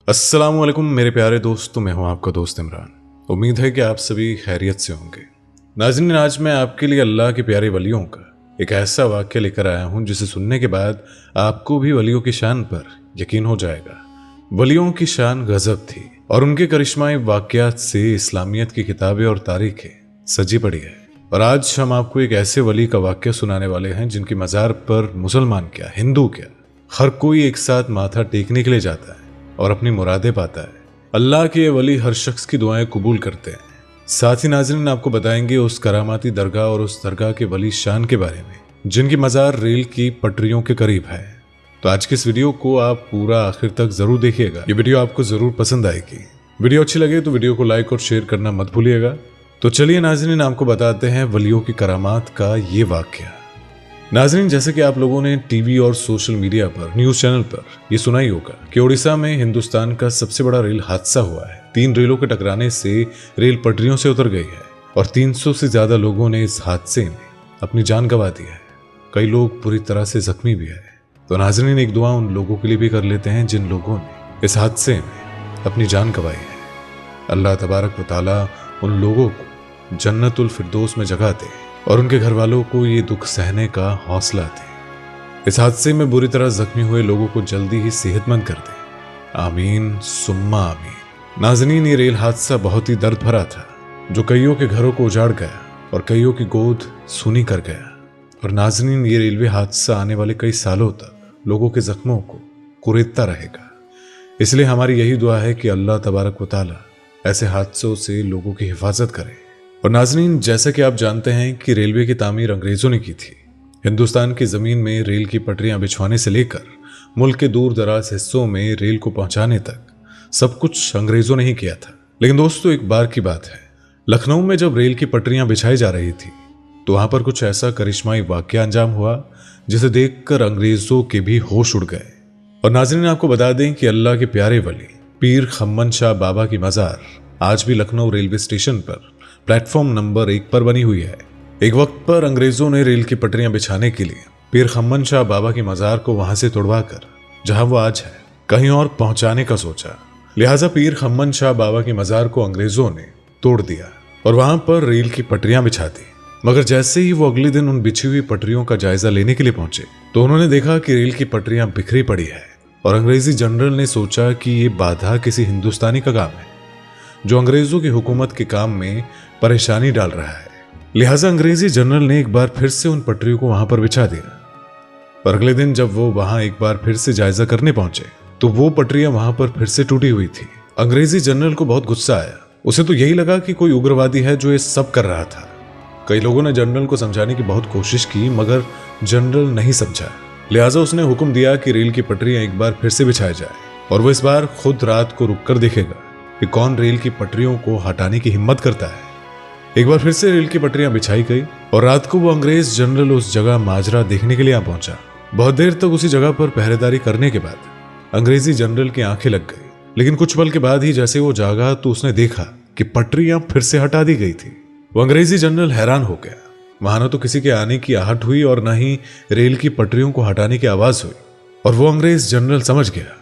अस्सलामुअलैकुम मेरे प्यारे दोस्तों, मैं हूं आपका दोस्त इमरान। उम्मीद है कि आप सभी खैरियत से होंगे। नाज़रीन, आज मैं आपके लिए अल्लाह के प्यारे वलियों का एक ऐसा वाक्य लेकर आया हूं जिसे सुनने के बाद आपको भी वलियों की शान पर यकीन हो जाएगा। वलियों की शान गजब थी और उनके करिश्माई वाकयात से इस्लामियत की किताबें और तारीखें सजी पड़ी है। और आज हम आपको एक ऐसे वली का वाक्य सुनाने वाले हैं जिनकी मज़ार पर मुसलमान क्या, हिंदू क्या, हर कोई एक साथ माथा टेकने के लिए जाता है और अपनी मुरादें पाता है। अल्लाह के ये वली हर शख्स की दुआएं कबूल करते हैं। साथ ही नाज़रीन, आपको बताएंगे उस करामाती दरगाह और उस दरगाह के वली शान के बारे में जिनकी मज़ार रेल की पटरियों के करीब है। तो आज की इस वीडियो को आप पूरा आखिर तक जरूर देखिएगा। ये वीडियो आपको जरूर पसंद आएगी। वीडियो अच्छी लगे तो वीडियो को लाइक और शेयर करना मत भूलिएगा। तो चलिए नाज़रीन, आपको बताते हैं वलियों की करामात का ये वाकया। नाज़रीन, जैसे कि आप लोगों ने टीवी और सोशल मीडिया पर, न्यूज़ चैनल पर ये सुना ही होगा कि उड़ीसा में हिंदुस्तान का सबसे बड़ा रेल हादसा हुआ है। 3 रेलों के टकराने से रेल पटरियों से उतर गई है और 300 से ज्यादा लोगों ने इस हादसे में अपनी जान गंवा दी है। कई लोग पूरी तरह से जख्मी भी है। तो नाज़रीन, एक दुआ उन लोगों के लिए भी कर लेते हैं जिन लोगों ने इस हादसे में अपनी जान गंवाई है। अल्लाह तबारक व तआला उन लोगों को जन्नतुल फिरदौस में जगह दे और उनके घर वालों को ये दुख सहने का हौसला दे। इस हादसे में बुरी तरह जख्मी हुए लोगों को जल्दी ही सेहतमंद कर दे। आमीन सुम्मा आमीन। नाज़रीन, ये रेल हादसा बहुत ही दर्द भरा था जो कईयों के घरों को उजाड़ गया और कईयों की गोद सूनी कर गया। और नाज़रीन, ये रेलवे हादसा आने वाले कई सालों तक लोगों के जख्मों को कुरेदता रहेगा। इसलिए हमारी यही दुआ है कि अल्लाह तबारक व तआला ऐसे हादसों से लोगों की हिफाजत करे। और नाज़रीन, जैसा कि आप जानते हैं कि रेलवे की तामीर अंग्रेजों ने की थी। हिंदुस्तान की ज़मीन में रेल की पटरियां बिछवाने से लेकर मुल्क के दूर दराज हिस्सों में रेल को पहुंचाने तक सब कुछ अंग्रेजों ने ही किया था। लेकिन दोस्तों, एक बार की बात है, लखनऊ में जब रेल की पटरियां बिछाई जा रही थी तो वहां पर कुछ ऐसा करिश्माई वाकया अंजाम हुआ जिसे देखकर अंग्रेजों के भी होश उड़ गए। और नाज़रीन, आपको बता दें कि अल्लाह के प्यारे वली पीर खम्मन शाह बाबा की मज़ार आज भी लखनऊ रेलवे स्टेशन पर प्लेटफॉर्म नंबर 1 पर बनी हुई है। एक वक्त पर अंग्रेजों ने रेल की पटरियां बिछाने के लिए पीर खम्मन शाह बाबा की मज़ार को वहां से तोड़वाकर जहां वो आज है कहीं और पहुंचाने का सोचा। लिहाजा पीर खम्मन शाह बाबा की मज़ार को अंग्रेजों ने तोड़ दिया और वहां पर रेल की पटरियां बिछा दी। मगर जैसे ही वो अगले दिन उन बिछी हुई पटरियों का जायजा लेने के लिए पहुंचे तो उन्होंने देखा कि रेल की पटरियां बिखरी पड़ी है। और अंग्रेजी जनरल ने सोचा कि ये बाधा किसी हिंदुस्तानी का काम है जो अंग्रेजों की हुकूमत के काम में परेशानी डाल रहा है। लिहाजा अंग्रेजी जनरल ने एक बार फिर से उन पटरियों को वहां पर बिछा दिया। और अगले दिन जब वो वहां एक बार फिर से जायजा करने पहुंचे तो वो पटरियां वहां पर फिर से टूटी हुई थी। अंग्रेजी जनरल को बहुत गुस्सा आया। उसे तो यही लगा कि कोई उग्रवादी है जो ये सब कर रहा था। कई लोगों ने जनरल को समझाने की बहुत कोशिश की मगर जनरल नहीं समझा। लिहाजा उसने हुक्म दिया कि रेल की पटरियां एक बार फिर से बिछाई जाए और वो इस बार खुद रात को रुक कर देखेगा कि कौन रेल की पटरियों को हटाने की हिम्मत करता है। एक बार फिर से रेल की पटरियां बिछाई गई और रात को वो अंग्रेज जनरल उस जगह माजरा देखने के लिए आ पहुंचा। बहुत देर तक उसी जगह पर पहरेदारी करने के बाद अंग्रेजी जनरल की आंखें लग गई। लेकिन कुछ पल के बाद ही जैसे वो जागा तो उसने देखा कि पटरियां फिर से हटा दी गई थी। वो अंग्रेजी जनरल हैरान हो गया। वहां न तो किसी के आने की आहट हुई और न ही रेल की पटरियों को हटाने की आवाज हुई। और वो अंग्रेज जनरल समझ गया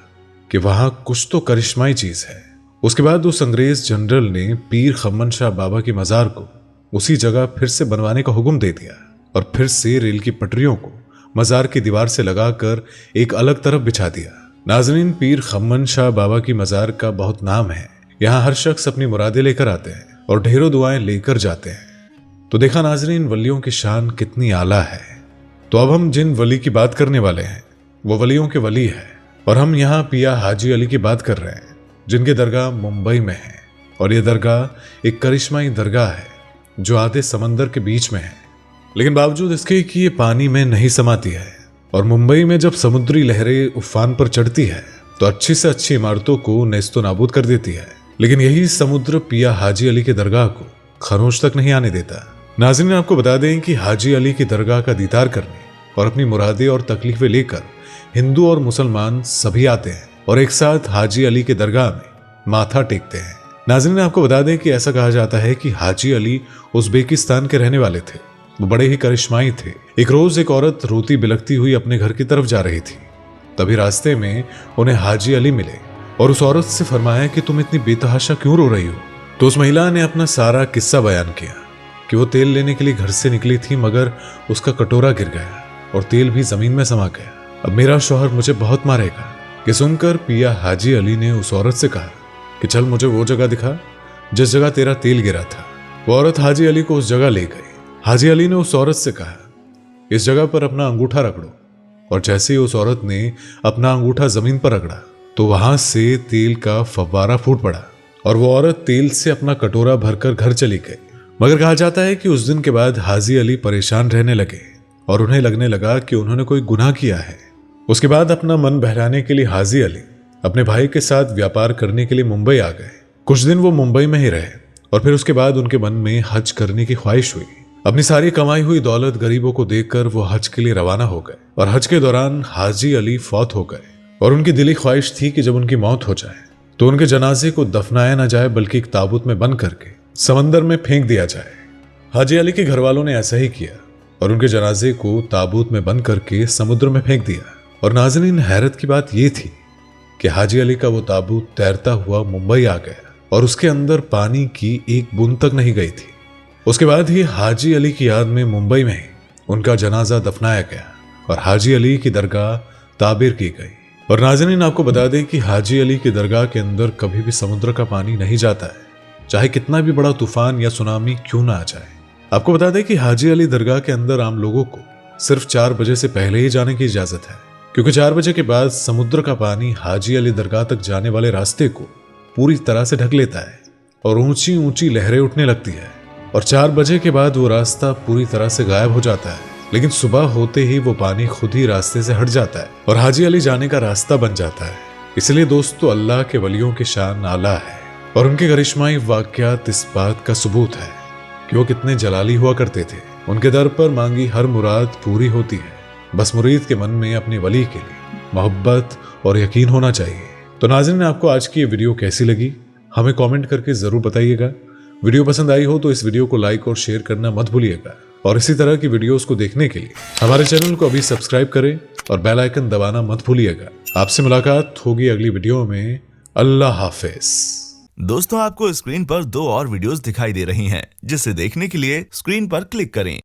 कि वहां कुछ तो करिश्माई चीज है। उसके बाद उस अंग्रेज जनरल ने पीर खम्मन शाह बाबा की मज़ार को उसी जगह फिर से बनवाने का हुक्म दे दिया और फिर से रेल की पटरियों को मज़ार की दीवार से लगाकर एक अलग तरफ बिछा दिया। नाज़रीन, पीर खम्मन शाह बाबा की मज़ार का बहुत नाम है। यहाँ हर शख्स अपनी मुरादें लेकर आते हैं और ढेरों दुआएं लेकर जाते हैं। तो देखा नाज़रीन, वलियों की शान कितनी आला है। तो अब हम जिन वली की बात करने वाले हैं वो वलियों के वली है और हम यहाँ पिया हाजी अली की बात कर रहे हैं जिनकी दरगाह मुंबई में है। और यह दरगाह एक करिश्माई दरगाह है जो आधे समंदर के बीच में है, लेकिन बावजूद इसके कि ये पानी में नहीं समाती है। और मुंबई में जब समुद्री लहरें उफान पर चढ़ती है तो अच्छी से अच्छी इमारतों को नेस्तो नाबूद कर देती है। लेकिन यही समुद्र पिया हाजी अली की दरगाह को खरोंच तक नहीं आने देता। नाज़रीन, आपको बता दें कि हाजी अली की दरगाह का दीदार करने और अपनी मुरादें और तकलीफें लेकर हिंदू और मुसलमान सभी आते हैं और एक साथ हाजी अली के दरगाह में माथा टेकते हैं। नाज़रीन, आपको बता दें कि ऐसा कहा जाता है कि हाजी अली उज़्बेकिस्तान के रहने वाले थे। वो बड़े ही करिश्माई थे। एक रोज एक औरत रोती बिलखती हुई अपने घर की तरफ जा रही थी। तभी रास्ते में उन्हें हाजी अली मिले और उस औरत से फरमाया कि तुम इतनी बेतहाशा क्यों रो रही हो। तो उस महिला ने अपना सारा किस्सा बयान किया कि वो तेल लेने के लिए घर से निकली थी, मगर उसका कटोरा गिर गया और तेल भी जमीन में समा गया। अब मेरा शौहर मुझे बहुत मारेगा। ये सुनकर पिया हाजी अली ने उस औरत से कहा कि चल मुझे वो जगह दिखा जिस जगह तेरा तेल गिरा था। वो औरत हाजी अली को उस जगह ले गई। हाजी अली ने उस औरत से कहा इस जगह पर अपना अंगूठा रगड़ो, और जैसे ही उस औरत ने अपना अंगूठा जमीन पर रगड़ा तो वहां से तेल का फव्वारा फूट पड़ा और वो औरत तेल से अपना कटोरा भरकर घर चली गई। मगर कहा जाता है कि उस दिन के बाद हाजी अली परेशान रहने लगे और उन्हें लगने लगा कि उन्होंने कोई गुनाह किया है। उसके बाद अपना मन बहलाने के लिए हाजी अली अपने भाई के साथ व्यापार करने के लिए मुंबई आ गए। कुछ दिन वो मुंबई में ही रहे और फिर उसके बाद उनके मन में हज करने की ख्वाहिश हुई। अपनी सारी कमाई हुई दौलत गरीबों को देकर वो हज के लिए रवाना हो गए और हज के दौरान हाजी अली फौत हो गए और उनकी दिली ख्वाहिश थी कि जब उनकी मौत हो जाए तो उनके जनाजे को दफनाया न जाए बल्कि एक ताबूत में बंद करके समंदर में फेंक दिया जाए। हाजी अली के घर वालों ने ऐसा ही किया और उनके जनाजे को ताबूत में बंद करके समुद्र में फेंक दिया। और नाज़रीन, हैरत की बात यह थी कि हाजी अली का वो ताबूत तैरता हुआ मुंबई आ गया और उसके अंदर पानी की एक बूंद तक नहीं गई थी। उसके बाद ही हाजी अली की याद में मुंबई में ही उनका जनाजा दफनाया गया और हाजी अली की दरगाह ताबीर की गई। और नाज़रीन, आपको बता दें कि हाजी अली की दरगाह के अंदर कभी भी समुद्र का पानी नहीं जाता है, चाहे कितना भी बड़ा तूफान या सुनामी क्यों ना आ जाए। आपको बता दें कि हाजी अली दरगाह के अंदर आम लोगों को सिर्फ 4 बजे से पहले ही जाने की इजाजत है, क्योंकि 4 बजे के बाद समुद्र का पानी हाजी अली दरगाह तक जाने वाले रास्ते को पूरी तरह से ढक लेता है और ऊंची ऊंची लहरें उठने लगती है और 4 बजे के बाद वो रास्ता पूरी तरह से गायब हो जाता है। लेकिन सुबह होते ही वो पानी खुद ही रास्ते से हट जाता है और हाजी अली जाने का रास्ता बन जाता है। इसलिए दोस्तों, अल्लाह के वलियों की शान आला है और उनके करिश्माई वाकयात इस बात का सबूत है कि वो कितने जलाली हुआ करते थे। उनके दर पर मांगी हर मुराद पूरी होती है। बस मुरीद के मन में अपने वली के लिए मोहब्बत और यकीन होना चाहिए। तो नाज़रीन, आपको आज की ये वीडियो कैसी लगी हमें कमेंट करके जरूर बताइएगा। वीडियो पसंद आई हो तो इस वीडियो को लाइक और शेयर करना मत भूलिएगा और इसी तरह की वीडियोस को देखने के लिए हमारे चैनल को अभी सब्सक्राइब करें और बेल आइकन दबाना मत भूलिएगा। आपसे मुलाकात होगी अगली वीडियो में। अल्लाह हाफिज। दोस्तों, आपको स्क्रीन पर 2 और वीडियोस दिखाई दे रही हैं, जिसे देखने के लिए स्क्रीन पर क्लिक करें।